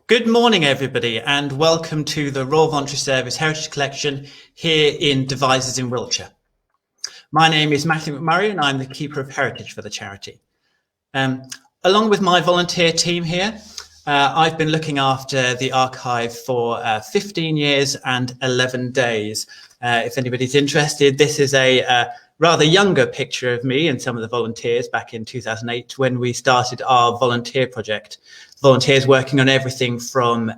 Good morning, everybody, and welcome to the Royal Voluntary Service Heritage Collection here in Devizes in Wiltshire. My name is Matthew McMurray, and I'm the Keeper of Heritage for the charity. Along with my volunteer team here, I've been looking after the archive for 15 years and 11 days. If anybody's interested, this is a rather younger picture of me and some of the volunteers back in 2008 when we started our volunteer project. Volunteers working on everything from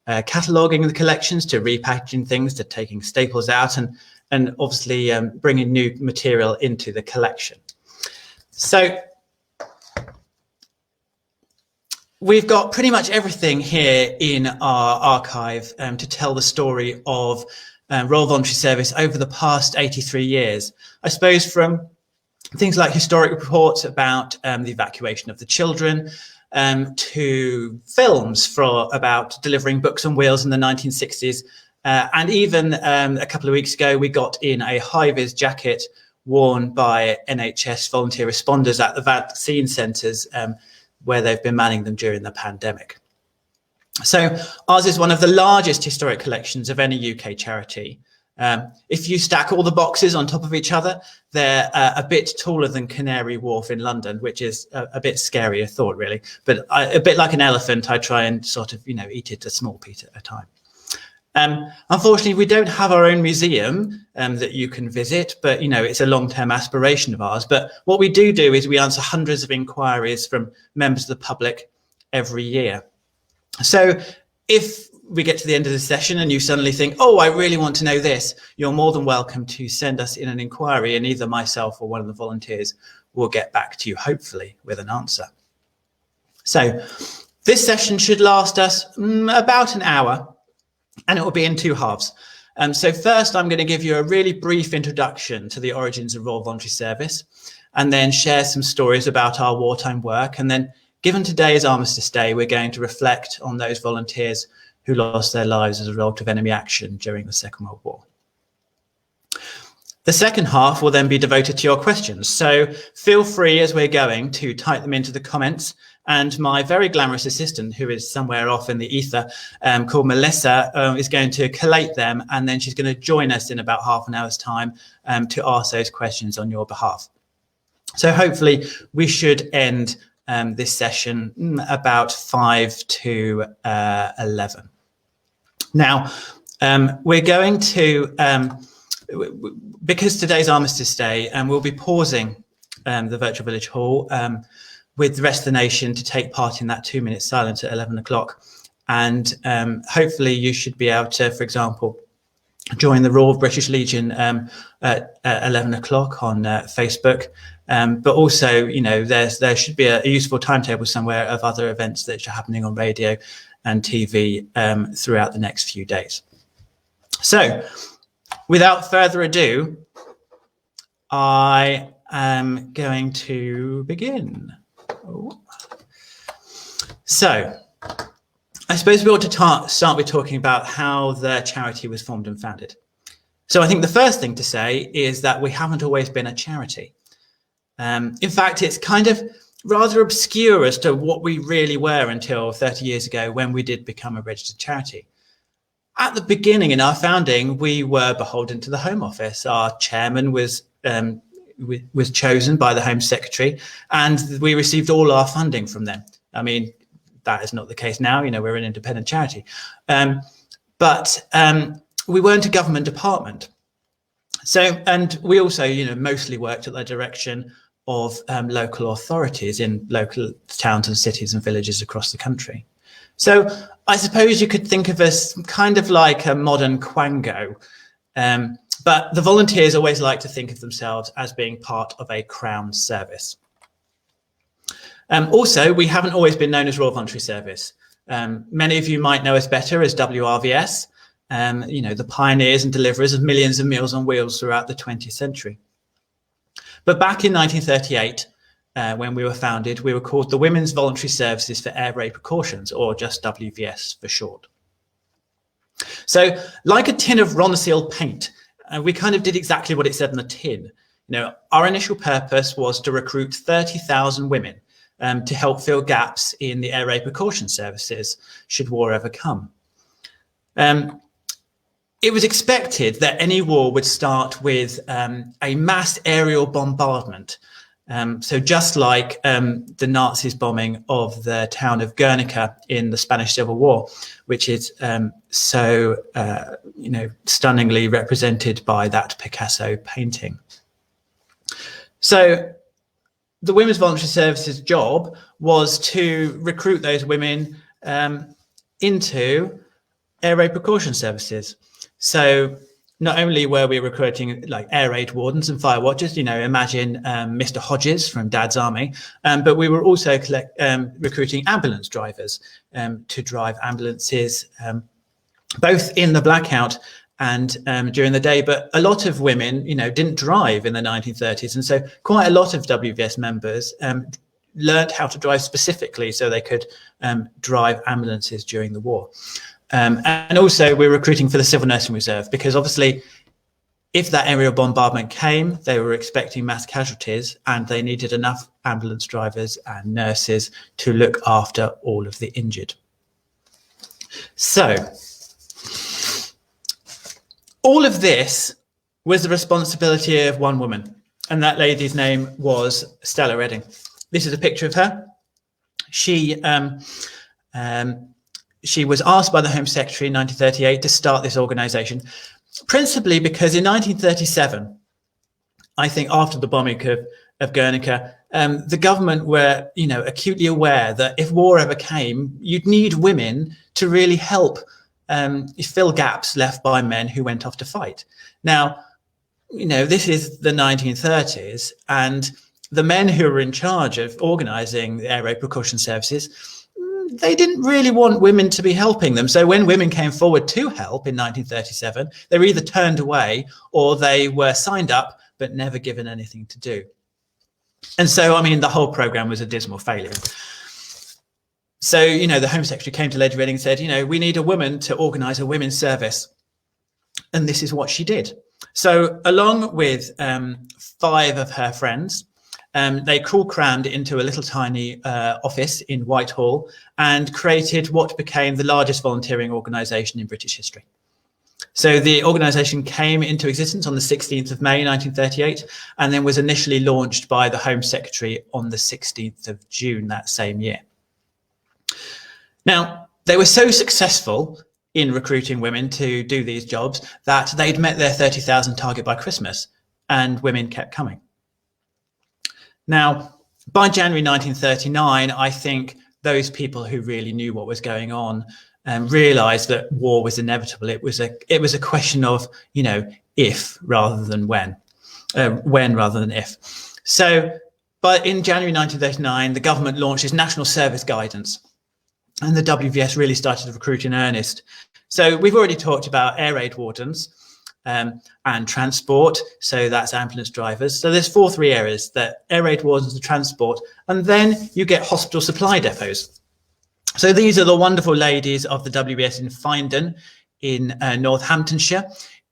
cataloguing the collections to repackaging things to taking staples out and obviously bringing new material into the collection. So we've got pretty much everything here in our archive to tell the story of Royal Voluntary Service over the past 83 years. I suppose from things like historic reports about the evacuation of the children, to films about delivering books on wheels in the 1960s. And even a couple of weeks ago, we got in a high-vis jacket worn by NHS volunteer responders at the vaccine centres where they've been manning them during the pandemic. So ours is one of the largest historic collections of any UK charity. If you stack all the boxes on top of each other, they're a bit taller than Canary Wharf in London, which is a bit scary a thought, really. But a bit like an elephant, I try and sort of, eat it a small piece at a time. Unfortunately, we don't have our own museum that you can visit, but, it's a long-term aspiration of ours. But what we do is we answer hundreds of inquiries from members of the public every year. So if we get to the end of the session and you suddenly think, oh, I really want to know this, you're more than welcome to send us in an inquiry, and either myself or one of the volunteers will get back to you, hopefully, with an answer. So this session should last us about an hour, and it will be in two halves. So first, I'm going to give you a really brief introduction to the origins of Royal Voluntary Service, and then share some stories about our wartime work. And then, given today's Armistice Day, we're going to reflect on those volunteers who lost their lives as a result of enemy action during the Second World War. The second half will then be devoted to your questions. So feel free as we're going to type them into the comments. And my very glamorous assistant, who is somewhere off in the ether, called Melissa, is going to collate them. And then she's going to join us in about half an hour's time to ask those questions on your behalf. So hopefully we should end this session about 5 to 11. Now, we're going to, because today's Armistice Day, we'll be pausing the virtual village hall with the rest of the nation to take part in that 2-minute silence at 11 o'clock. And hopefully you should be able to, for example, join the Royal British Legion at 11 o'clock on Facebook. But also, there should be a useful timetable somewhere of other events that are happening on radio and TV throughout the next few days. So, without further ado, I am going to begin. So, I suppose we ought to start with talking about how the charity was formed and founded. So I think the first thing to say is that we haven't always been a charity. In fact, it's kind of rather obscure as to what we really were until 30 years ago when we did become a registered charity. At the beginning in our founding, we were beholden to the Home Office. Our chairman was chosen by the Home Secretary, and we received all our funding from them. I mean, that is not the case now. We're an independent charity. But we weren't a government department. So, and we also, mostly worked at the direction of local authorities in local towns and cities and villages across the country. So I suppose you could think of us kind of like a modern Quango, but the volunteers always like to think of themselves as being part of a Crown service. Also, we haven't always been known as Royal Voluntary Service. Many of you might know us better as WRVS, the pioneers and deliverers of millions of meals on wheels throughout the 20th century. But back in 1938, when we were founded, we were called the Women's Voluntary Services for Air Raid Precautions, or just WVS for short. So like a tin of Ronseal paint, we kind of did exactly what it said in the tin. Our initial purpose was to recruit 30,000 women to help fill gaps in the air raid precaution services should war ever come. It was expected that any war would start with a mass aerial bombardment. So just like the Nazis' bombing of the town of Guernica in the Spanish Civil War, which is stunningly represented by that Picasso painting. So the Women's Voluntary Service's job was to recruit those women into air raid precaution services. So not only were we recruiting like air raid wardens and fire watchers, imagine Mr. Hodges from Dad's Army, but we were also recruiting ambulance drivers to drive ambulances, both in the blackout and during the day. But a lot of women, didn't drive in the 1930s. And so quite a lot of WVS members learned how to drive specifically so they could drive ambulances during the war. And also we're recruiting for the Civil Nursing Reserve, because obviously if that aerial bombardment came, they were expecting mass casualties and they needed enough ambulance drivers and nurses to look after all of the injured. So all of this was the responsibility of one woman, and that lady's name was Stella Redding. This is a picture of her. She was asked by the Home Secretary in 1938 to start this organisation, principally because in 1937, I think after the bombing of Guernica, the government were, acutely aware that if war ever came, you'd need women to really help fill gaps left by men who went off to fight. Now, this is the 1930s, and the men who were in charge of organising the air raid precaution services, they didn't really want women to be helping them. So when women came forward to help in 1937, they were either turned away or they were signed up but never given anything to do. And so, the whole programme was a dismal failure. So, the Home Secretary came to Lady Redding and said, we need a woman to organise a women's service. And this is what she did. So along with 5 of her friends, they crammed into a little tiny office in Whitehall and created what became the largest volunteering organisation in British history. So the organisation came into existence on the 16th of May 1938 and then was initially launched by the Home Secretary on the 16th of June that same year. Now, they were so successful in recruiting women to do these jobs that they'd met their 30,000 target by Christmas, and women kept coming. Now, by January 1939, I think those people who really knew what was going on realised that war was inevitable. It was a question of, if rather than when rather than if. So, but in January 1939, the government launched its National Service Guidance, and the WVS really started to recruit in earnest. So we've already talked about air raid wardens, and transport, so that's ambulance drivers. So there's 3 areas: that air raid wardens and transport, and then you get hospital supply depots. So these are the wonderful ladies of the WBS in Findon in Northamptonshire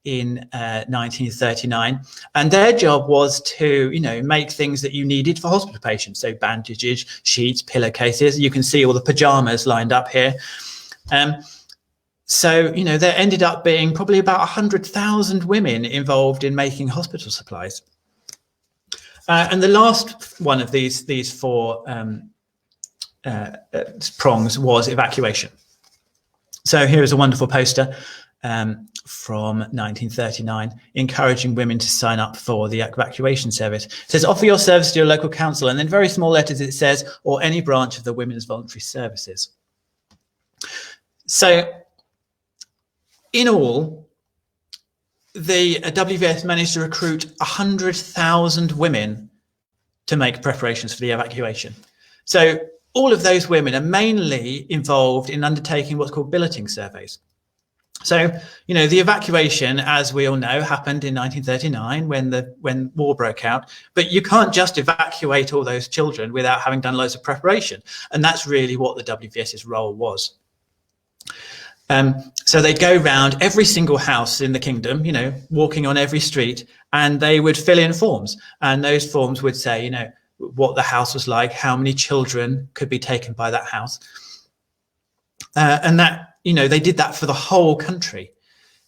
in 1939, and their job was to make things that you needed for hospital patients, so bandages, sheets, pillowcases. You can see all the pajamas lined up here. So, there ended up being probably about 100,000 women involved in making hospital supplies. And the last one of these 4 prongs was evacuation. So here is a wonderful poster from 1939 encouraging women to sign up for the evacuation service. It says, offer your service to your local council, and in very small letters it says, or any branch of the Women's Voluntary Services. So in all, the WVS managed to recruit 100,000 women to make preparations for the evacuation. So all of those women are mainly involved in undertaking what's called billeting surveys. So, the evacuation, as we all know, happened in 1939 when war broke out, but you can't just evacuate all those children without having done loads of preparation. And that's really what the WVS's role was. So they'd go round every single house in the kingdom, walking on every street, and they would fill in forms. And those forms would say, what the house was like, how many children could be taken by that house. And that, they did that for the whole country.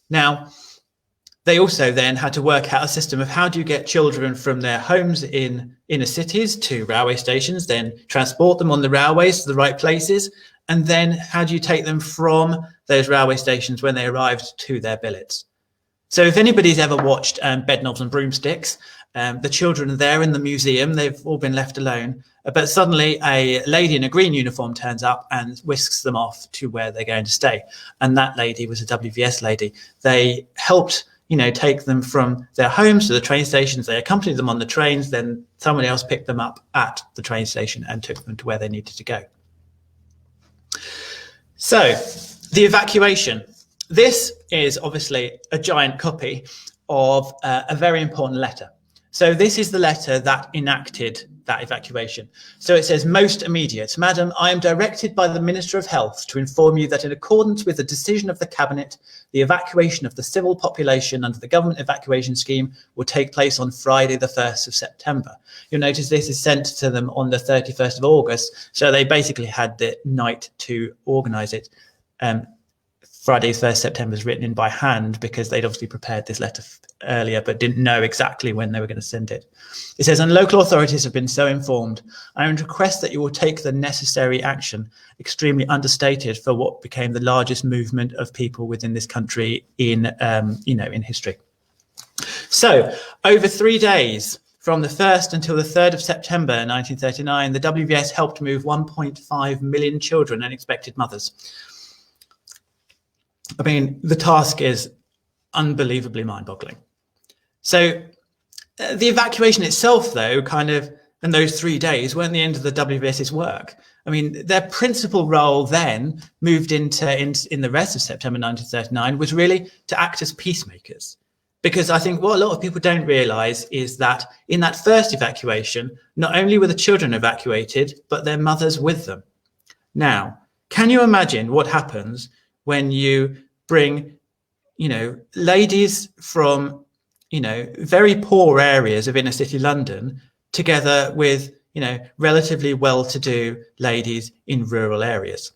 Now, they also then had to work out a system of how do you get children from their homes in inner cities to railway stations, then transport them on the railways to the right places, and then how do you take them from those railway stations when they arrived to their billets. So if anybody's ever watched Bedknobs and Broomsticks, the children are there in the museum, they've all been left alone, but suddenly a lady in a green uniform turns up and whisks them off to where they're going to stay. And that lady was a WVS lady. They helped take them from their homes to the train stations. They accompanied them on the trains. Then someone else picked them up at the train station and took them to where they needed to go. So the evacuation. This is obviously a giant copy of a very important letter. So this is the letter that enacted that evacuation. So it says, "Most immediate. Madam, I am directed by the Minister of Health to inform you that in accordance with the decision of the Cabinet, the evacuation of the civil population under the government evacuation scheme will take place on Friday, the 1st of September. You'll notice this is sent to them on the 31st of August. So they basically had the night to organise it. Friday, 1st September is written in by hand because they'd obviously prepared this letter earlier, but didn't know exactly when they were going to send it. It says, "And local authorities have been so informed. I would request that you will take the necessary action," extremely understated for what became the largest movement of people within this country in history. So over 3 days, from the 1st until the 3rd of September 1939, the WVS helped move 1.5 million children and expected mothers. I mean, the task is unbelievably mind-boggling. So the evacuation itself, though, and those 3 days weren't the end of the WVS's work. I mean, their principal role then moved in the rest of September 1939 was really to act as peacemakers. Because I think what a lot of people don't realise is that in that first evacuation, not only were the children evacuated, but their mothers with them. Now, can you imagine what happens when you bring, ladies from, very poor areas of inner city London together with, relatively well-to-do ladies in rural areas?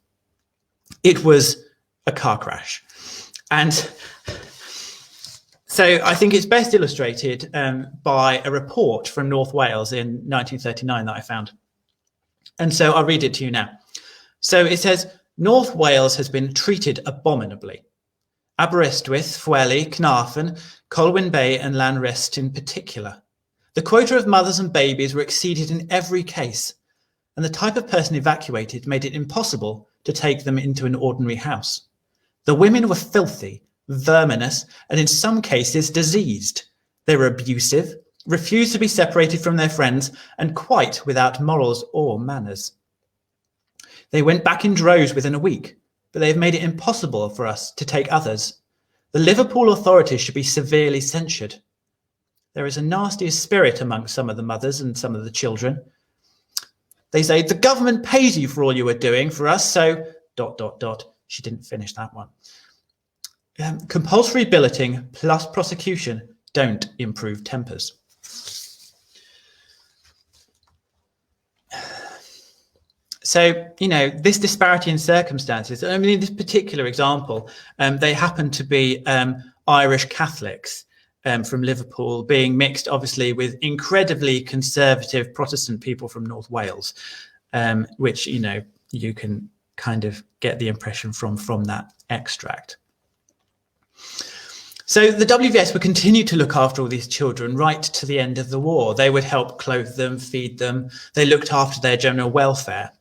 It was a car crash. And so I think it's best illustrated by a report from North Wales in 1939 that I found. And so I'll read it to you now. So it says, "North Wales has been treated abominably. Aberystwyth, Fweli, Carnarvon, Colwyn Bay and Llanrwst in particular. The quota of mothers and babies were exceeded in every case, and the type of person evacuated made it impossible to take them into an ordinary house. The women were filthy, verminous, and in some cases diseased. They were abusive, refused to be separated from their friends, and quite without morals or manners. They went back in droves within a week, but they have made it impossible for us to take others. The Liverpool authorities should be severely censured. There is a nasty spirit amongst some of the mothers and some of the children. They say, the government pays you for all you were doing for us, so ... She didn't finish that one. Compulsory billeting plus prosecution don't improve tempers." So, this disparity in circumstances, I mean, in this particular example, they happen to be Irish Catholics from Liverpool being mixed, obviously, with incredibly conservative Protestant people from North Wales, which, you can kind of get the impression from that extract. So the WVS would continue to look after all these children right to the end of the war. They would help clothe them, feed them. They looked after their general welfare.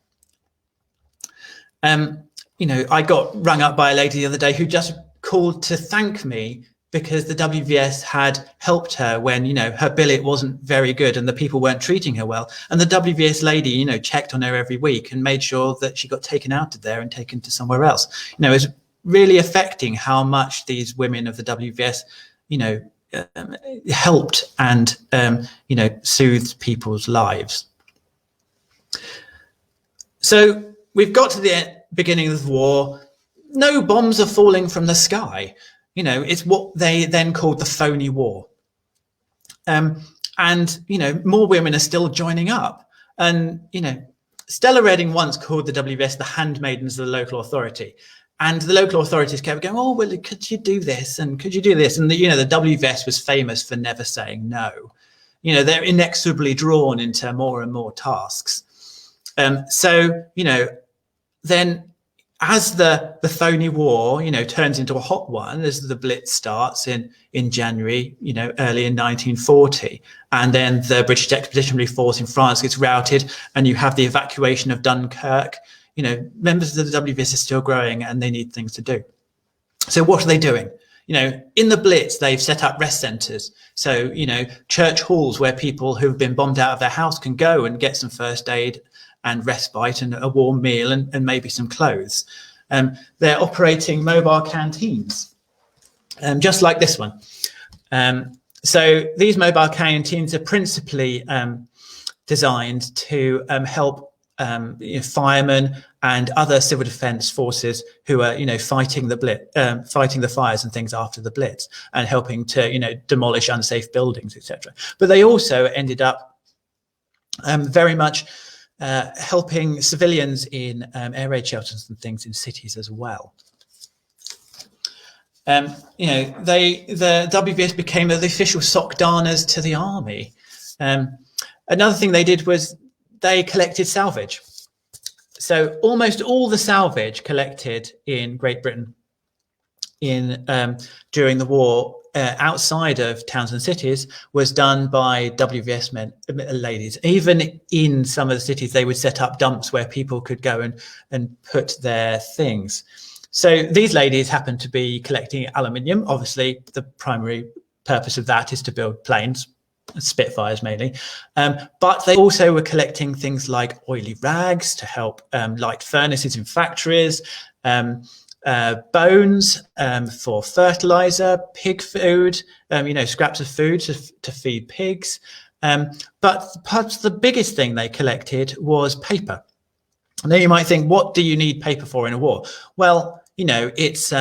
I got rung up by a lady the other day who just called to thank me because the WVS had helped her when, her billet wasn't very good and the people weren't treating her well. And the WVS lady, checked on her every week and made sure that she got taken out of there and taken to somewhere else. It was really affecting how much these women of the WVS, helped and, soothed people's lives. So we've got to the beginning of the war. No bombs are falling from the sky. It's what they then called the phony war. And, more women are still joining up. And, you know, Stella Redding once called the WBS the handmaidens of the local authority. And the local authorities kept going, oh, well, could you do this? And could you do this? And, you know, the WBS was famous for never saying no. You know, they're inexorably drawn into more and more tasks. So, you know, then as the phony war, you know, turns into a hot one, as the Blitz starts in January, you know, early in 1940, and then the British Expeditionary Force in France gets routed, and you have the evacuation of Dunkirk, you know, members of the WBS are still growing and they need things to do. So what are they doing? You know, in the Blitz, they've set up rest centres. So, you know, church halls where people who've been bombed out of their house can go and get some first aid and respite and a warm meal and maybe some clothes. They're operating mobile canteens, just like this one. So these mobile canteens are principally designed to help you know, firemen and other civil defence forces who are, you know, fighting the Blitz, fighting the fires and things after the Blitz, and helping to, you know, demolish unsafe buildings, etc. But they also ended up very much helping civilians in air raid shelters and things in cities as well. You know, the WBS became the official sock darners to the army. Another thing they did was they collected salvage. So almost all the salvage collected in Great Britain during the war outside of towns and cities was done by WBS ladies. Even in some of the cities, they would set up dumps where people could go and put their things. So these ladies happened to be collecting aluminium. Obviously, the primary purpose of that is to build planes, Spitfires mainly. But they also were collecting things like oily rags to help light furnaces in factories, bones for fertilizer, pig food, you know, scraps of food to feed pigs. But perhaps the biggest thing they collected was paper. Now you might think, what do you need paper for in a war? Well, you know, it's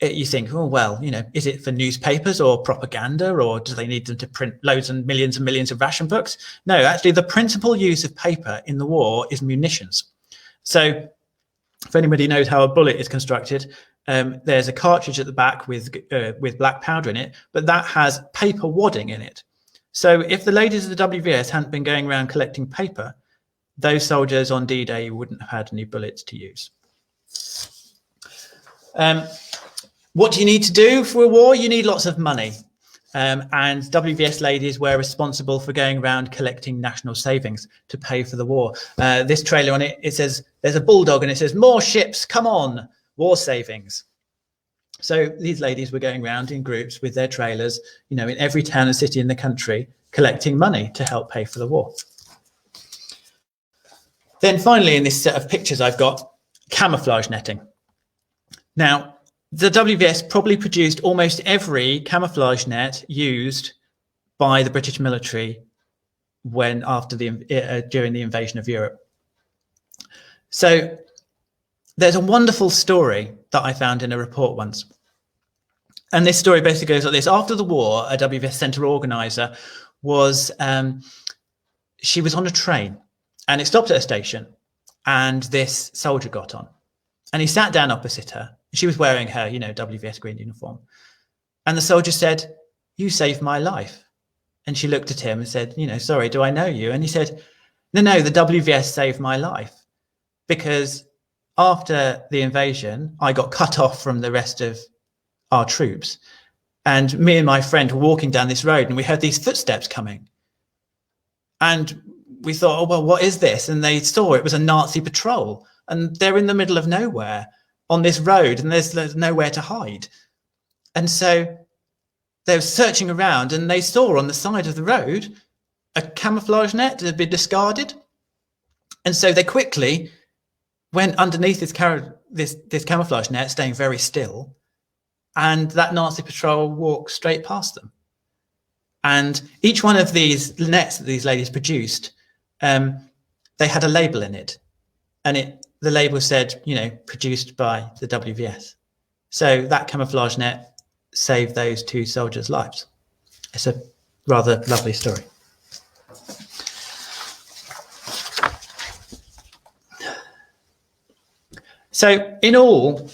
you think, oh, well, you know, is it for newspapers or propaganda, or do they need them to print loads and millions of ration books? No, actually, the principal use of paper in the war is munitions. So if anybody knows how a bullet is constructed, there's a cartridge at the back with black powder in it, but that has paper wadding in it. So if the ladies of the WBS hadn't been going around collecting paper, those soldiers on D-Day wouldn't have had any bullets to use. What do you need to do for a war? You need lots of money. And WBS ladies were responsible for going around collecting national savings to pay for the war. This trailer on it, it says, there's a bulldog and it says, more ships, come on, war savings. So these ladies were going around in groups with their trailers, you know, in every town and city in the country, collecting money to help pay for the war. Then finally, in this set of pictures, I've got camouflage netting. Now, the WBS probably produced almost every camouflage net used by the British military during the invasion of Europe. So there's a wonderful story that I found in a report once. And this story basically goes like this. After the war, a WBS centre organiser was, she was on a train and it stopped at a station, and this soldier got on and he sat down opposite her. She was wearing her, you know, WBS green uniform. And the soldier said, "You saved my life." And she looked at him and said, "You know, sorry, do I know you?" And he said, No, the WBS saved my life, because after the invasion, I got cut off from the rest of our troops. And me and my friend were walking down this road and we heard these footsteps coming. And we thought, oh, well, what is this? And they saw it was a Nazi patrol. And they're in the middle of nowhere on this road, and there's nowhere to hide. And so they were searching around and they saw on the side of the road a camouflage net that had been discarded. And so they quickly went underneath this camouflage net, staying very still. And that Nazi patrol walked straight past them. And each one of these nets that these ladies produced, they had a label in it. And the label said, you know, produced by the WBS. So that camouflage net saved those two soldiers' lives. It's a rather lovely story. So in all,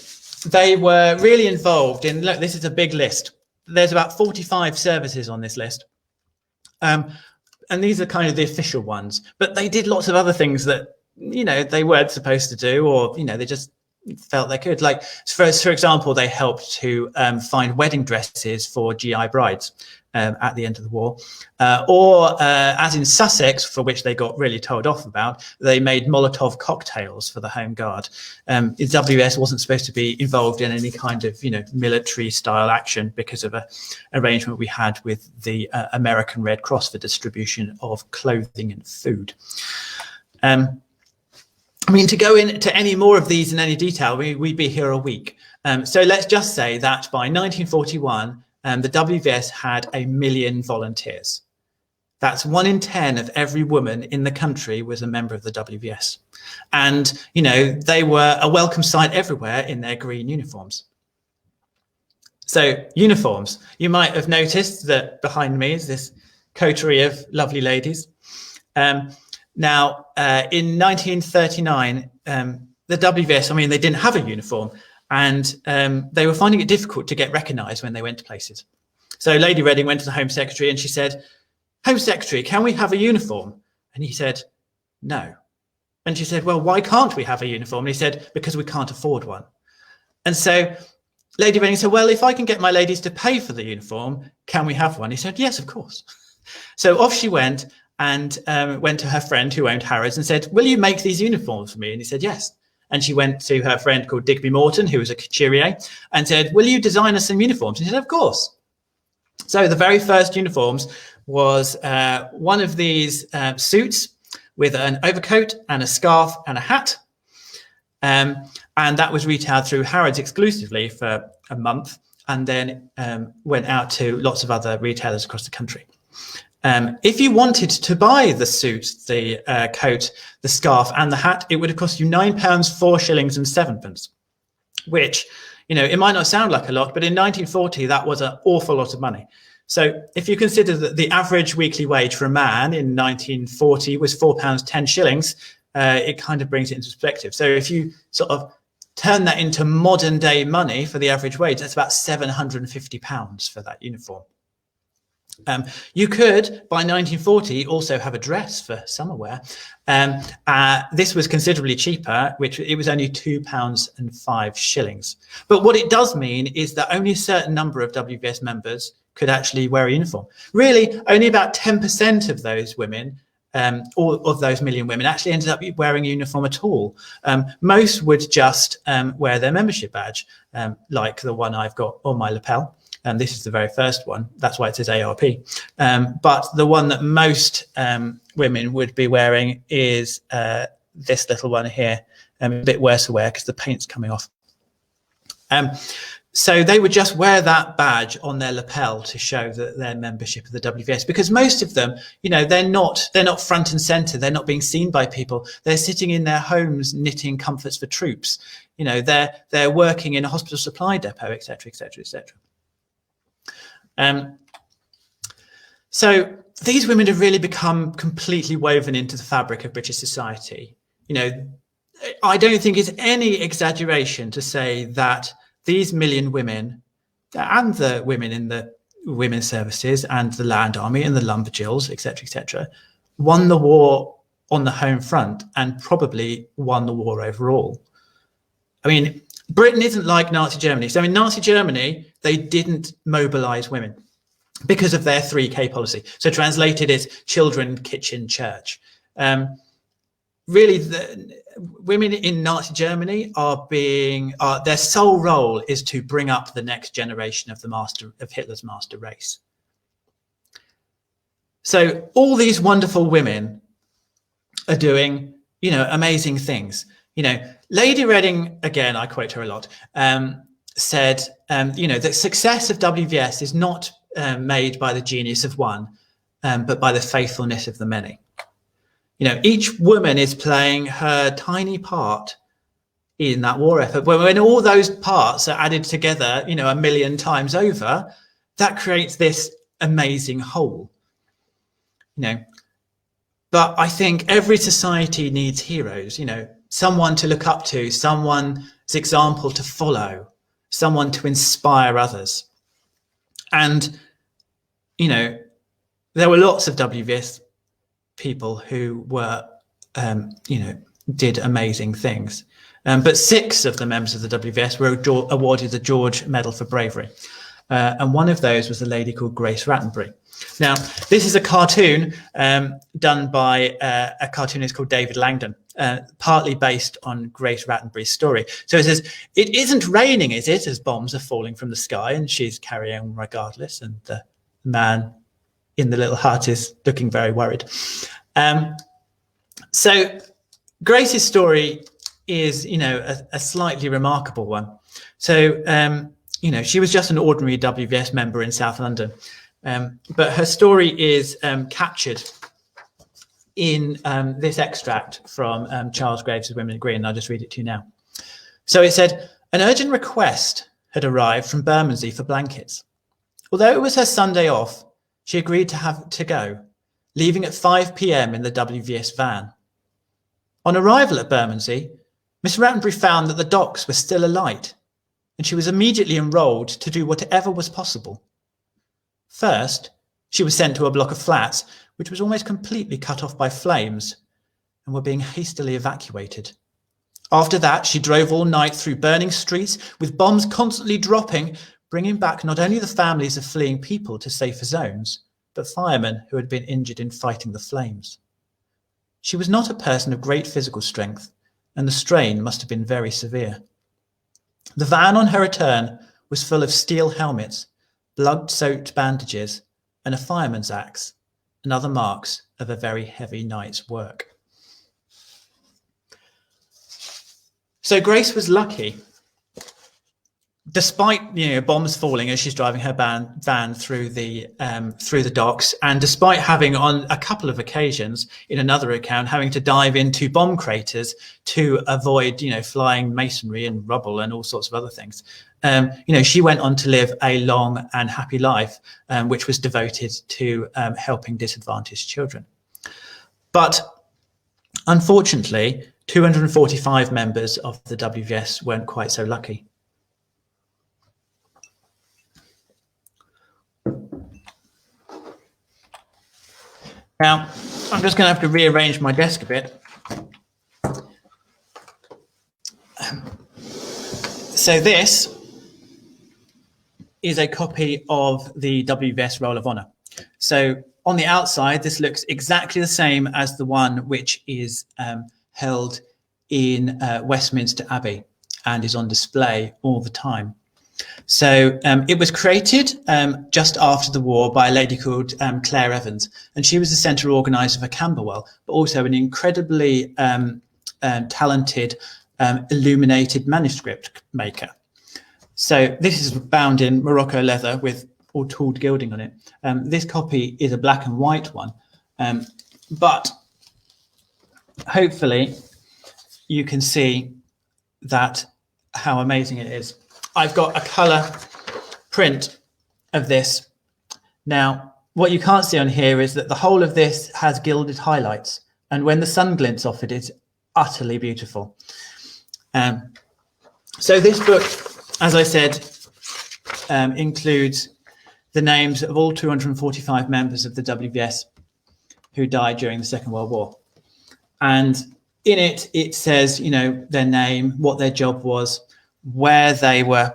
they were really involved in, look, this is a big list. There's about 45 services on this list. And these are kind of the official ones, but they did lots of other things that, they weren't supposed to do, or, they just felt they could. Like, for example, they helped to find wedding dresses for GI brides at the end of the war. Or as in Sussex, for which they got really told off about, they made Molotov cocktails for the Home Guard. The WBS wasn't supposed to be involved in any kind of, military style action because of an arrangement we had with the American Red Cross for distribution of clothing and food. To go into any more of these in any detail, we'd be here a week. So let's just say that by 1941, the WVS had 1 million volunteers. That's 1 in 10 of every woman in the country was a member of the WVS. And, they were a welcome sight everywhere in their green uniforms. So uniforms, you might have noticed that behind me is this coterie of lovely ladies. Now, in 1939, the WVS, they didn't have a uniform, and they were finding it difficult to get recognised when they went to places. So Lady Reading went to the Home Secretary and she said, "Home Secretary, can we have a uniform?" And he said, "No." And she said, "Well, why can't we have a uniform?" And he said, "Because we can't afford one." And so Lady Reading said, "Well, if I can get my ladies to pay for the uniform, can we have one?" He said, "Yes, of course." So off she went, and went to her friend who owned Harrods and said, "Will you make these uniforms for me?" And he said, "Yes." And she went to her friend called Digby Morton, who was a couturier, and said, "Will you design us some uniforms?" And he said, "Of course." So the very first uniforms was one of these suits with an overcoat and a scarf and a hat. And that was retailed through Harrods exclusively for a month, and then went out to lots of other retailers across the country. If you wanted to buy the suit, the coat, the scarf and the hat, it would have cost you £9, 4 shillings and 7pence, which, it might not sound like a lot, but in 1940, that was an awful lot of money. So if you consider that the average weekly wage for a man in 1940 was £4, 10 shillings, it kind of brings it into perspective. So if you sort of turn that into modern day money for the average wage, that's about £750 for that uniform. You could, by 1940, also have a dress for summer wear. This was considerably cheaper, which it was only £2 and 5 shillings. But what it does mean is that only a certain number of WVS members could actually wear a uniform. Really, only about 10% of those women, or of those 1 million women, actually ended up wearing a uniform at all. Most would just wear their membership badge, like the one I've got on my lapel. This is the very first one. That's why it says ARP. But the one that most women would be wearing is this little one here, a bit worse to wear because the paint's coming off. So they would just wear that badge on their lapel to show that their membership of the WVS, because most of them, they're not front and center. They're not being seen by people. They're sitting in their homes knitting comforts for troops. They're working in a hospital supply depot, etc., etc., etc. So these women have really become completely woven into the fabric of British society. I don't think it's any exaggeration to say that these 1 million women and the women in the women's services and the Land Army and the Lumberjills, etc., won the war on the home front and probably won the war overall. Britain isn't like Nazi Germany. So in Nazi Germany, they didn't mobilize women because of their 3K policy. So translated is children, kitchen, church. Really, the women in Nazi Germany their sole role is to bring up the next generation of Hitler's master race. So all these wonderful women are doing, amazing things. Lady Reading, again, I quote her a lot, said, the success of WVS is not made by the genius of one, but by the faithfulness of the many. Each woman is playing her tiny part in that war effort. When all those parts are added together, 1 million times over, that creates this amazing whole. But I think every society needs heroes. someone to look up to, someone's example to follow, someone to inspire others. And, you know, there were lots of WVS people who were, you know, did amazing things. But 6 of the members of the WVS were awarded the George Medal for Bravery. And one of those was a lady called Grace Rattenbury. Now, this is a cartoon done by a cartoonist called David Langdon, partly based on Grace Rattenbury's story. So it says, "It isn't raining, is it?" as bombs are falling from the sky, and she's carrying on regardless. And the man in the little hut is looking very worried. So Grace's story is, you know, a slightly remarkable one. So, you know, she was just an ordinary WVS member in South London. But her story is captured in this extract from Charles Graves' Women Agree, and I'll just read it to you now. So it said, "An urgent request had arrived from Bermondsey for blankets. Although it was her Sunday off, she agreed to have to go, leaving at 5 p.m. in the WVS van. On arrival at Bermondsey, Miss Rattenbury found that the docks were still alight, and she was immediately enrolled to do whatever was possible. First, she was sent to a block of flats, which was almost completely cut off by flames and were being hastily evacuated. After that, she drove all night through burning streets with bombs constantly dropping, bringing back not only the families of fleeing people to safer zones, but firemen who had been injured in fighting the flames. She was not a person of great physical strength, and the strain must have been very severe. The van on her return was full of steel helmets, blood-soaked bandages, and a fireman's axe, and other marks of a very heavy night's work." So Grace was lucky. Despite, you know, bombs falling as she's driving her van through the docks, and despite having on a couple of occasions in another account having to dive into bomb craters to avoid, you know, flying masonry and rubble and all sorts of other things, you know, she went on to live a long and happy life, which was devoted to helping disadvantaged children. But unfortunately, 245 members of the WVS weren't quite so lucky. Now, I'm just going to have to rearrange my desk a bit. So this is a copy of the WVS Roll of Honour. So on the outside, this looks exactly the same as the one which is held in Westminster Abbey and is on display all the time. So it was created just after the war by a lady called Claire Evans, and she was the centre organiser for Camberwell, but also an incredibly talented illuminated manuscript maker. So this is bound in Morocco leather with all tooled gilding on it. This copy is a black and white one, but hopefully you can see that how amazing it is. I've got a colour print of this. Now, what you can't see on here is that the whole of this has gilded highlights, and when the sun glints off it, it's utterly beautiful. So this book, as I said, includes the names of all 245 members of the WVS who died during the Second World War. And in it, it says, you know, their name, what their job was, where they were,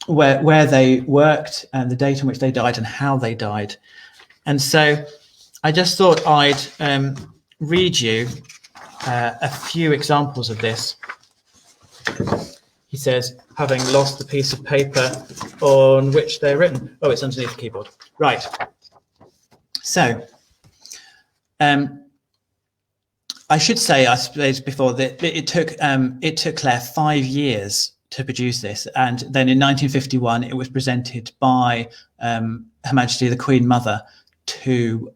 where they worked, and the date on which they died and how they died. And so I just thought I'd read you a few examples of this. He says, having lost the piece of paper on which they're written. Oh, it's underneath the keyboard. Right. So I should say, I suppose, before that it took Claire 5 years to produce this, and then in 1951 it was presented by Her Majesty the Queen Mother to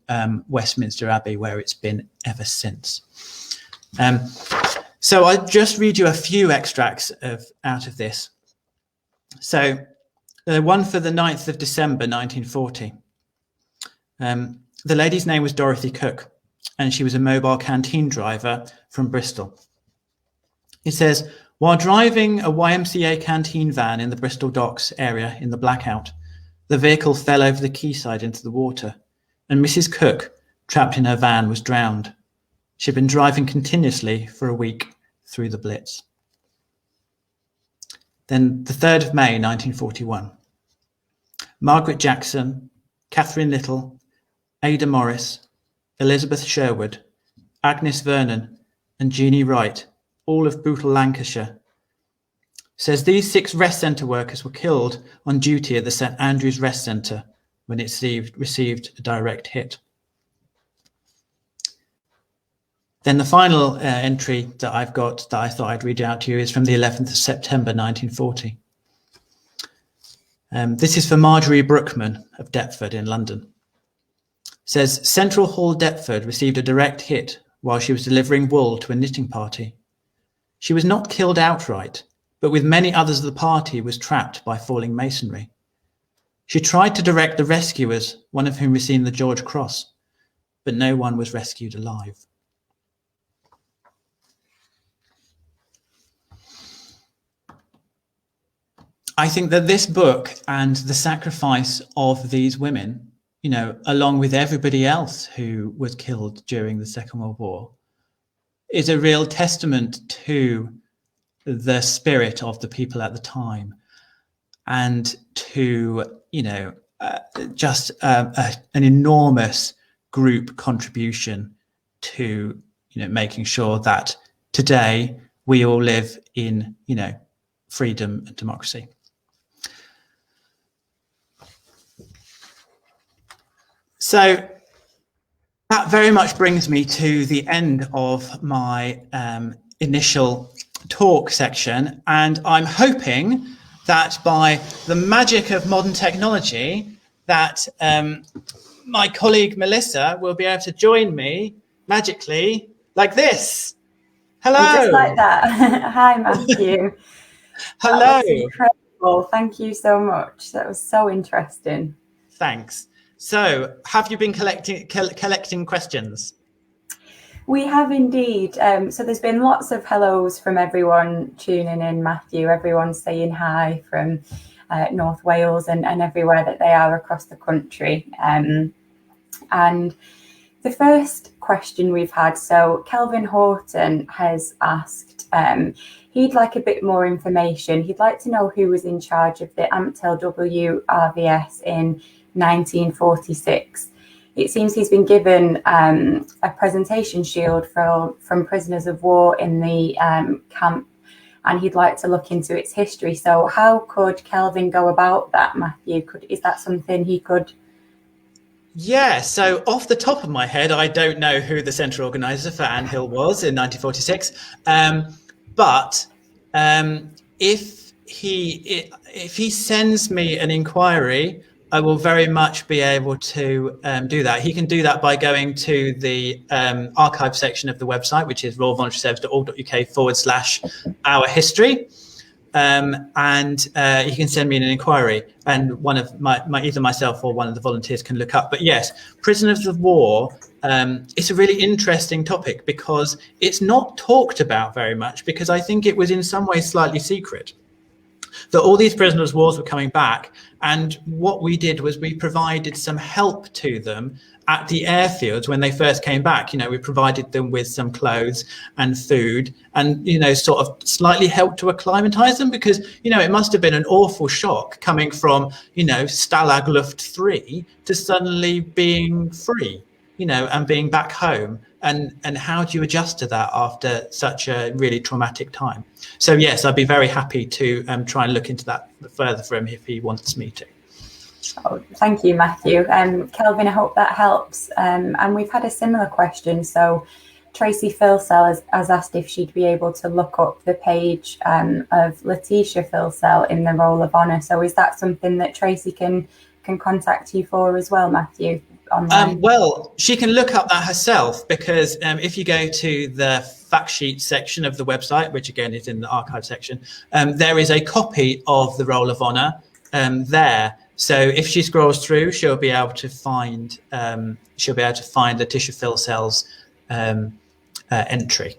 Westminster Abbey, where it's been ever since. So I'll just read you a few extracts out of this. So one for the 9th of December 1940. The lady's name was Dorothy Cook. and she was a mobile canteen driver from Bristol. It says, while driving a YMCA canteen van in the Bristol Docks area in the blackout, the vehicle fell over the quayside into the water, and Mrs. Cook, trapped in her van, was drowned. She'd been driving continuously for a week through the Blitz. Then the 3rd of May, 1941. Margaret Jackson, Catherine Little, Ada Morris, Elizabeth Sherwood, Agnes Vernon, and Jeannie Wright, all of Bootle, Lancashire. Says these 6 rest centre workers were killed on duty at the St Andrews Rest Centre when it received a direct hit. Then the final entry that I've got that I thought I'd read out to you is from the 11th of September 1940. This is for Marjorie Brookman of Deptford in London. It says, Central Hall, Deptford received a direct hit while she was delivering wool to a knitting party. She was not killed outright, but with many others of the party was trapped by falling masonry. She tried to direct the rescuers, one of whom received the George Cross, but no one was rescued alive. I think that this book and the sacrifice of these women, you know, along with everybody else who was killed during the Second World War, is a real testament to the spirit of the people at the time, and to, you know, just an enormous group contribution to, you know, making sure that today we all live in, you know, freedom and democracy. So that very much brings me to the end of my initial talk section, and I'm hoping that by the magic of modern technology that my colleague Melissa will be able to join me magically like this. Hello. Just like that. Hi, Matthew. Hello. That was incredible. Thank you so much. That was so interesting. Thanks. So have you been collecting questions? We have indeed. So there's been lots of hellos from everyone tuning in, Matthew. Everyone's saying hi from North Wales and everywhere that they are across the country. And the first question we've had, so Kelvin Horton has asked, he'd like a bit more information. He'd like to know who was in charge of the Ampthill WRVS in 1946. It seems he's been given a presentation shield from prisoners of war in the camp, and he'd like to look into its history. So how could Kelvin go about that, Matthew? Is that something he could? Yeah, so off the top of my head, I don't know who the central organizer for Anthill was in 1946. But if he sends me an inquiry, I will very much be able to do that. He can do that by going to the archive section of the website, which is royalvoluntaryservice.org.uk/our history. And he can send me an inquiry, and one of my either myself or one of the volunteers can look up. But yes, prisoners of war, it's a really interesting topic because it's not talked about very much, because I think it was in some ways slightly secret that all these prisoners of war were coming back. And what we did was we provided some help to them at the airfields when they first came back. You know, we provided them with some clothes and food, and, you know, sort of slightly helped to acclimatize them, because, you know, it must have been an awful shock coming from, you know, Stalag Luft 3 to suddenly being free, you know, and being back home. And how do you adjust to that after such a really traumatic time? So yes, I'd be very happy to try and look into that further for him if he wants me to. Oh, thank you, Matthew. Kelvin, I hope that helps. And we've had a similar question. So Tracy Filsell has asked if she'd be able to look up the page of Letitia Filsell in the Roll of Honour. So is that something that Tracy can contact you for as well, Matthew? Well, she can look up that herself, because if you go to the fact sheet section of the website, which again is in the archive section, there is a copy of the Roll of Honour there. So if she scrolls through, she'll be able to find Letitia Filsell's entry.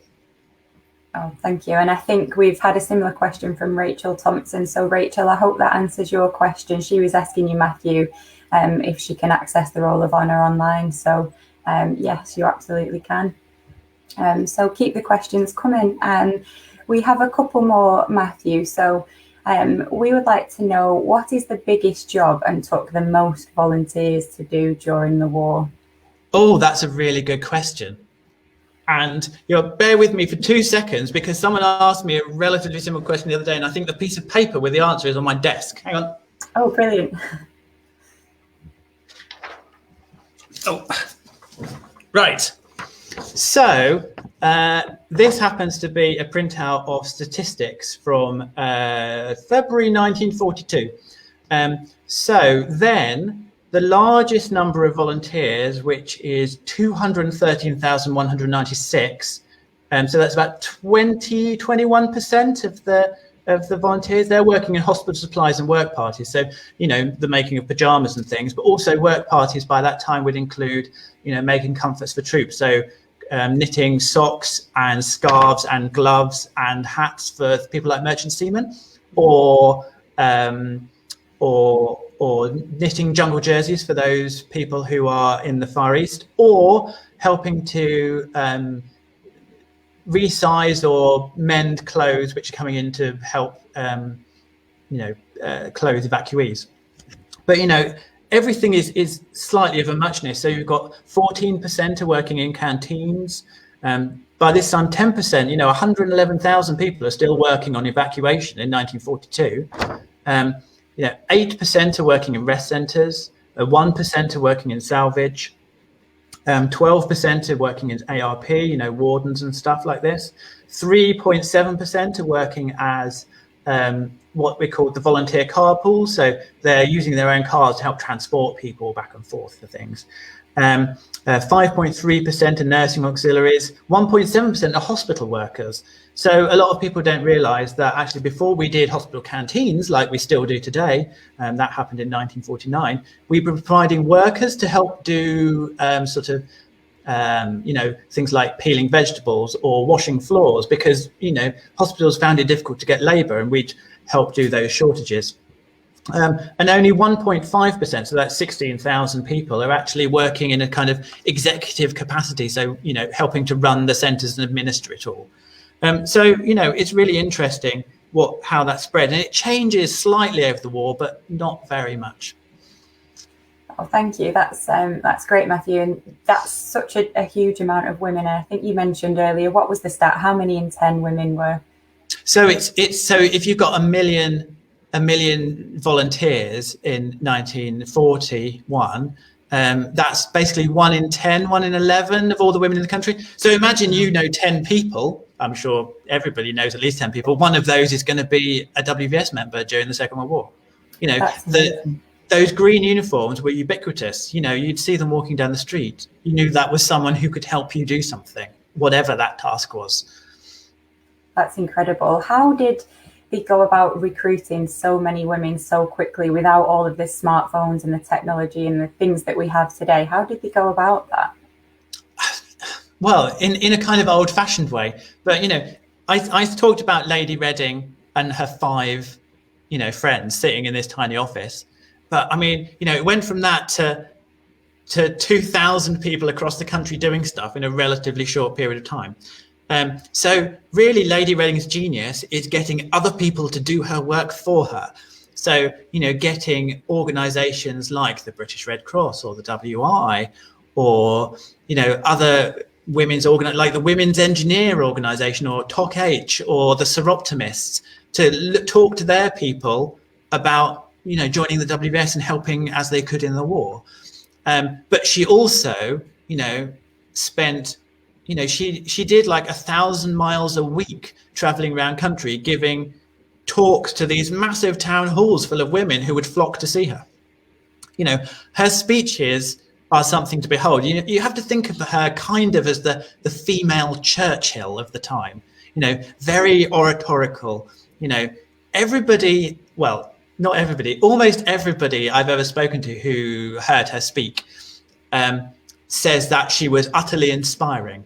Oh, thank you. And I think we've had a similar question from Rachel Thompson. So Rachel, I hope that answers your question. She was asking you, Matthew, if she can access the Roll of Honour online. So yes, you absolutely can. So keep the questions coming. We have a couple more, Matthew. So we would like to know, what is the biggest job and took the most volunteers to do during the war? Oh, that's a really good question. And bear with me for 2 seconds, because someone asked me a relatively similar question the other day, and I think the piece of paper with the answer is on my desk. Hang on. Oh, brilliant. Oh, right. So this happens to be a printout of statistics from February 1942. So then the largest number of volunteers, which is 213,196. So that's about 21% of the volunteers. They're working in hospital supplies and work parties. So, the making of pajamas and things, but also work parties by that time would include, making comforts for troops. So knitting socks and scarves and gloves and hats for people like merchant seamen, or knitting jungle jerseys for those people who are in the Far East, or helping to resize or mend clothes which are coming in to help clothe evacuees. But everything is slightly of a muchness. So you've got 14% are working in canteens. By this time, 10%, 111,000 people are still working on evacuation in 1942. 8% are working in rest centres, 1% are working in salvage, 12% are working in ARP, wardens and stuff like this. 3.7% are working as what we call the volunteer carpool. So they're using their own cars to help transport people back and forth for things. 5.3% are nursing auxiliaries, 1.7% are hospital workers. So a lot of people don't realise that actually before we did hospital canteens, like we still do today, that happened in 1949, we were providing workers to help do things like peeling vegetables or washing floors, because, hospitals found it difficult to get labour, and we'd help do those shortages. And only 1.5%, so that's 16,000 people, are actually working in a kind of executive capacity. So, helping to run the centres and administer it all. So, it's really interesting how that spread, and it changes slightly over the war, but not very much. Oh, thank you. That's great, Matthew. And that's such a huge amount of women. And I think you mentioned earlier, what was the stat? How many in 10 women were? So so if you've got a million volunteers in 1941, that's basically 1 in 10, 1 in 11 of all the women in the country. So imagine 10 people. I'm sure everybody knows at least 10 people. One of those is going to be a WVS member during the Second World War. Those green uniforms were ubiquitous. You'd see them walking down the street. You knew that was someone who could help you do something, whatever that task was. That's incredible. How did they go about recruiting so many women so quickly without all of the smartphones and the technology and the things that we have today? How did they go about that? Well, in a kind of old-fashioned way. But, I talked about Lady Reading and her 5, friends sitting in this tiny office. But, it went from that to 2,000 people across the country doing stuff in a relatively short period of time. So really, Lady Reading's genius is getting other people to do her work for her. So, getting organisations like the British Red Cross or the WI, or, other women's like the Women's Engineer Organisation or TOC-H or the Seroptimists, to talk to their people about, joining the WBS and helping as they could in the war. But she also, spent, she did like 1,000 miles a week traveling around country, giving talks to these massive town halls full of women who would flock to see her. Her speeches are something to behold. You have to think of her kind of as the female Churchill of the time, very oratorical, everybody, well, not everybody, almost everybody I've ever spoken to who heard her speak says that she was utterly inspiring,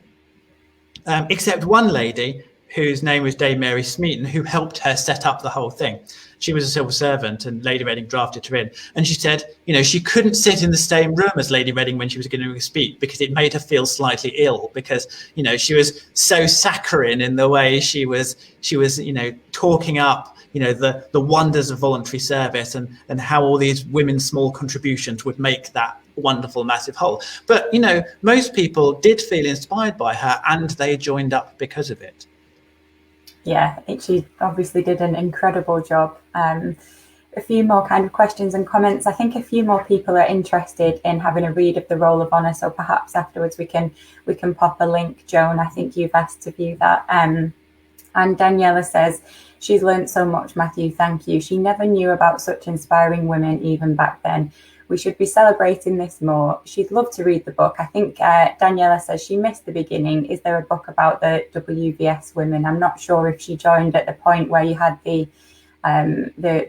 except one lady whose name was Dame Mary Smeaton, who helped her set up the whole thing. She was a civil servant and Lady Reading drafted her in. And she said, she couldn't sit in the same room as Lady Reading when she was going to speak because it made her feel slightly ill because, she was so saccharine in the way she was, talking up, the wonders of voluntary service and how all these women's small contributions would make that wonderful, massive whole. But, most people did feel inspired by her and they joined up because of it. Yeah, she obviously did an incredible job. A few more kind of questions and comments. I think a few more people are interested in having a read of the Roll of Honour, so perhaps afterwards we can pop a link. Joan, I think you've asked to view that. And Daniela says, she's learned so much, Matthew, thank you. She never knew about such inspiring women even back then. We should be celebrating this more. She'd love to read the book. I think Daniela says she missed the beginning. Is there a book about the Wbs Women? I'm not sure if she joined at the point where you had the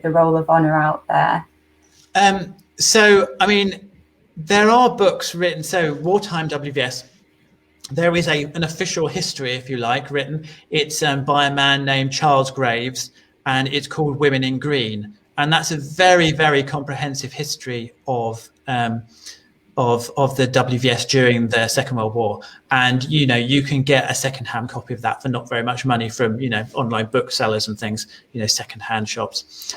Roll of Honour out there. There are books written. So Wartime WVS, there is an official history, if you like, written. It's by a man named Charles Graves, and it's called Women in Green. And that's a very, very comprehensive history of the WVS during the Second World War. And, you can get a secondhand copy of that for not very much money from, online booksellers and things, secondhand shops.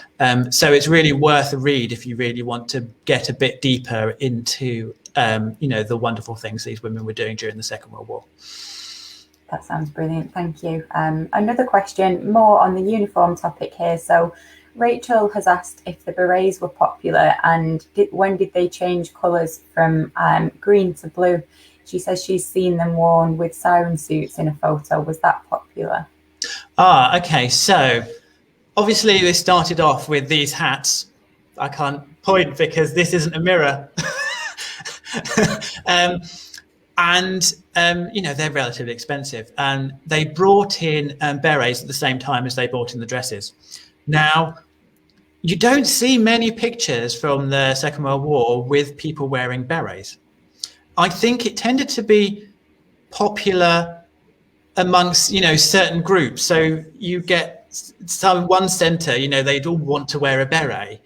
So it's really worth a read if you really want to get a bit deeper into, the wonderful things these women were doing during the Second World War. That sounds brilliant. Thank you. Another question, more on the uniform topic here. So Rachel has asked if the berets were popular and when did they change colours from green to blue? She says she's seen them worn with siren suits in a photo. Was that popular? Okay. So obviously they started off with these hats. I can't point because this isn't a mirror. They're relatively expensive. And they brought in berets at the same time as they brought in the dresses. Now, you don't see many pictures from the Second World War with people wearing berets. I think it tended to be popular amongst, certain groups. So you get one centre, they'd all want to wear a beret.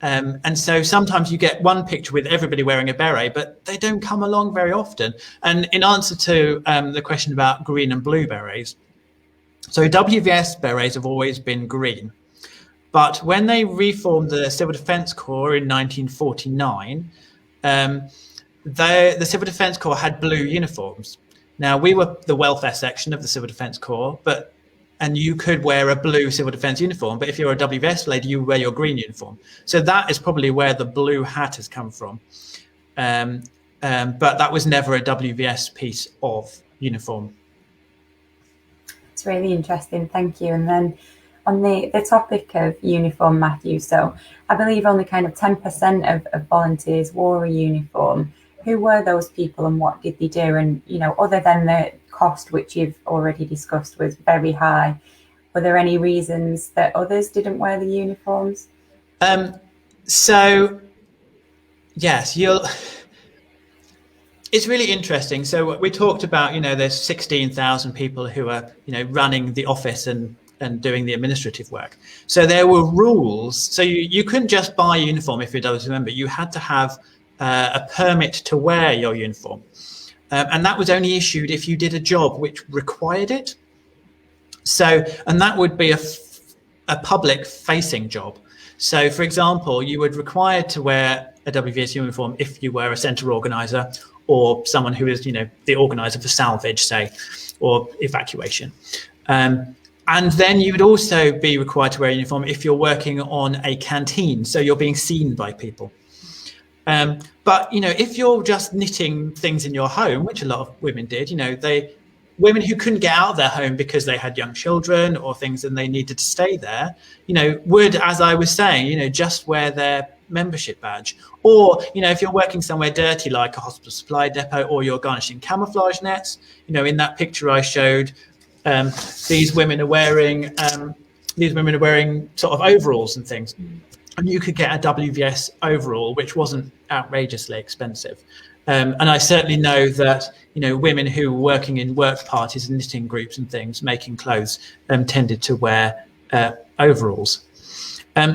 And so sometimes you get one picture with everybody wearing a beret, but they don't come along very often. And in answer to the question about green and blue berets, so WVS berets have always been green. But when they reformed the Civil Defence Corps in 1949, the Civil Defence Corps had blue uniforms. Now, we were the welfare section of the Civil Defence Corps, and you could wear a blue Civil Defence uniform, but if you're a WVS lady, you wear your green uniform. So that is probably where the blue hat has come from. But that was never a WVS piece of uniform. It's really interesting, thank you. And then on the topic of uniform, Matthew, so I believe only kind of 10% of volunteers wore a uniform. Who were those people and what did they do? And, other than the cost, which you've already discussed was very high, were there any reasons that others didn't wear the uniforms? So, yes, it's really interesting. So we talked about, there's 16,000 people who are, running the office and doing the administrative work. So there were rules. So you couldn't just buy a uniform if you're a WVS member. You had to have a permit to wear your uniform. And that was only issued if you did a job which required it. So, and that would be a public facing job. So for example, you would require to wear a WVS uniform if you were a centre organiser or someone who is, the organiser for salvage, say, or evacuation. And then you would also be required to wear a uniform if you're working on a canteen, so you're being seen by people. But, if you're just knitting things in your home, which a lot of women did, women who couldn't get out of their home because they had young children or things and they needed to stay there, would, as I was saying, just wear their membership badge. Or, if you're working somewhere dirty like a hospital supply depot or you're garnishing camouflage nets, in that picture I showed, these women are wearing sort of overalls and things. and you could get a WVS overall, which wasn't outrageously expensive. And I certainly know that, women who were working in work parties and knitting groups and things, making clothes, tended to wear overalls.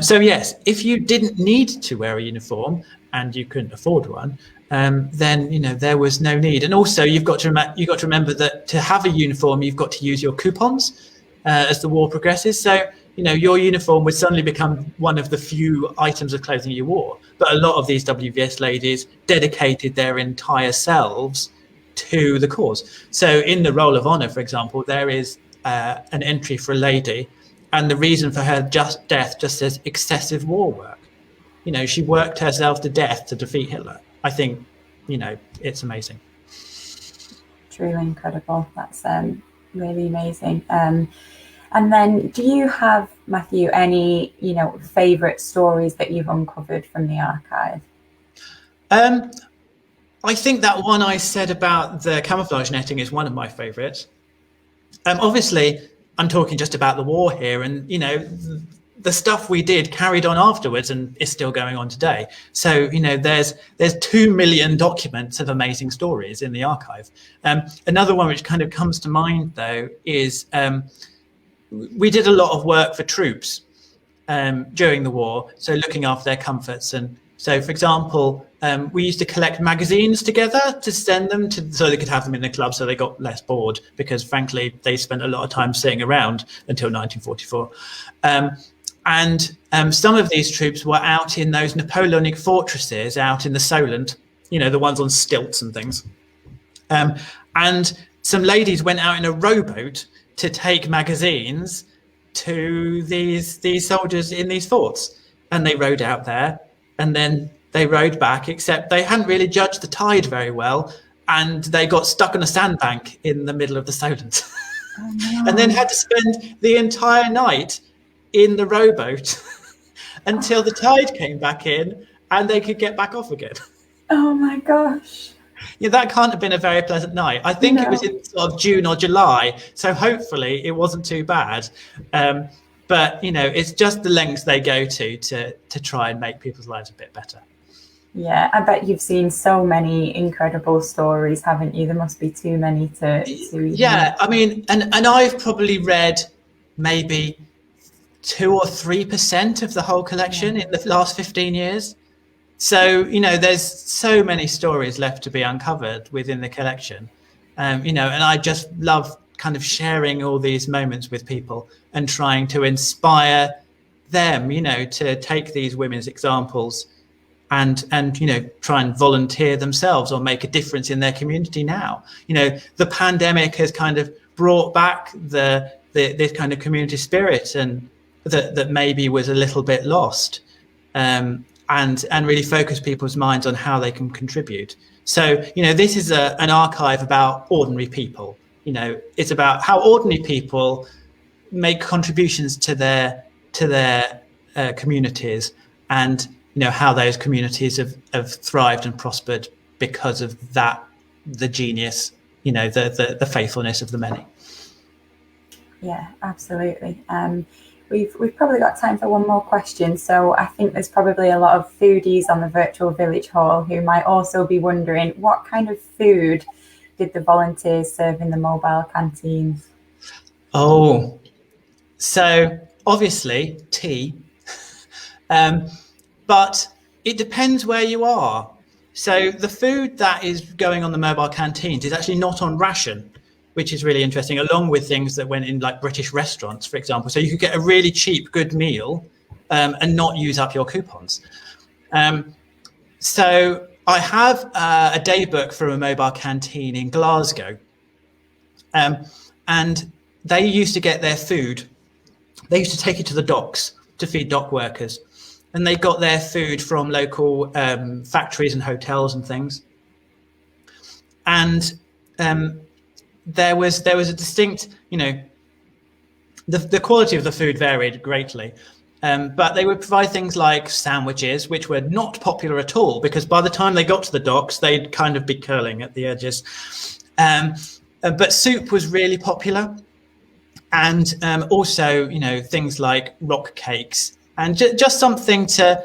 So yes, if you didn't need to wear a uniform and you couldn't afford one, then there was no need. And also, you've got to remember that to have a uniform, you've got to use your coupons as the war progresses. So your uniform would suddenly become one of the few items of clothing you wore. But a lot of these WVS ladies dedicated their entire selves to the cause. So in the Roll of Honour, for example, there is an entry for a lady, and the reason for her death just says excessive war work. She worked herself to death to defeat Hitler. I think, it's amazing. Truly incredible. That's really amazing. And then, do you have, Matthew, any, favourite stories that you've uncovered from the archive? I think that one I said about the camouflage netting is one of my favourites. Obviously, I'm talking just about the war here, and the stuff we did carried on afterwards and is still going on today. So there's 2 million documents of amazing stories in the archive. Another one which kind of comes to mind though is we did a lot of work for troops during the war, so looking after their comforts. And so, for example, we used to collect magazines together to send them so they could have them in the club, so they got less bored, because frankly they spent a lot of time sitting around until 1944. And some of these troops were out in those Napoleonic fortresses out in the Solent, the ones on stilts and things. And some ladies went out in a rowboat to take magazines to these soldiers in these forts. And they rowed out there, and then they rowed back, except they hadn't really judged the tide very well, and they got stuck on a sandbank in the middle of the Solent. Oh, no. And then had to spend the entire night in the rowboat until the tide came back in and they could get back off again. Oh my gosh. Yeah, that can't have been a very pleasant night. I think it was in sort of June or July, so hopefully it wasn't too bad. But it's just the lengths they go to try and make people's lives a bit better. Yeah, I bet you've seen so many incredible stories, haven't you? There must be too many to Yeah, I mean, and I've probably read maybe 2 or 3% of the whole collection in the last 15 years. So, there's so many stories left to be uncovered within the collection. And I just love kind of sharing all these moments with people and trying to inspire them, to take these women's examples and try and volunteer themselves or make a difference in their community now. The pandemic has kind of brought back this kind of community spirit and that maybe was a little bit lost, and really focus people's minds on how they can contribute. So, this is an archive about ordinary people. It's about how ordinary people make contributions to their communities, and how those communities have thrived and prospered because of the genius, the faithfulness of the many. Yeah, absolutely. We've probably got time for one more question. So I think there's probably a lot of foodies on the virtual village hall who might also be wondering, what kind of food did the volunteers serve in the mobile canteens? Oh, so obviously tea, but it depends where you are. So the food that is going on the mobile canteens is actually not on ration, which is really interesting, along with things that went in like British restaurants, for example. So you could get a really cheap, good meal and not use up your coupons. So I have a day book for a mobile canteen in Glasgow. And they used to get their food. They used to take it to the docks to feed dock workers. And they got their food from local factories and hotels and things. And there was a distinct, the quality of the food varied greatly, but they would provide things like sandwiches, which were not popular at all, because by the time they got to the docks, they'd kind of be curling at the edges. But soup was really popular, and also, things like rock cakes And just something to,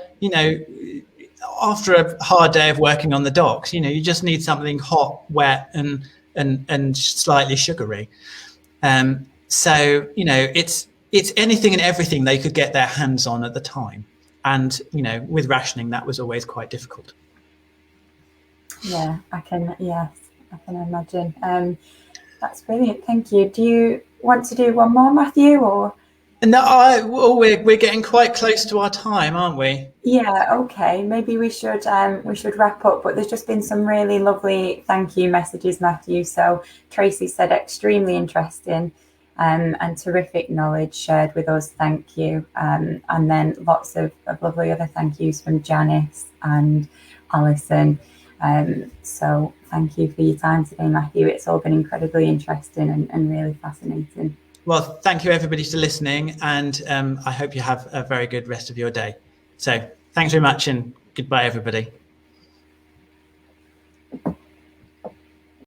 after a hard day of working on the docks, you just need something hot, wet, and slightly sugary. So it's anything and everything they could get their hands on at the time. And with rationing, that was always quite difficult. Yeah, I can imagine. That's brilliant. Thank you. Do you want to do one more, Matthew, or? No, we're getting quite close to our time, aren't we? Yeah. Okay. Maybe we should wrap up. But there's just been some really lovely thank you messages, Matthew. So Tracy said extremely interesting, and terrific knowledge shared with us. Thank you. And then lots of lovely other thank yous from Janice and Alison. So thank you for your time today, Matthew. It's all been incredibly interesting and really fascinating. Well, thank you everybody for listening, and I hope you have a very good rest of your day. So thanks very much, and goodbye everybody.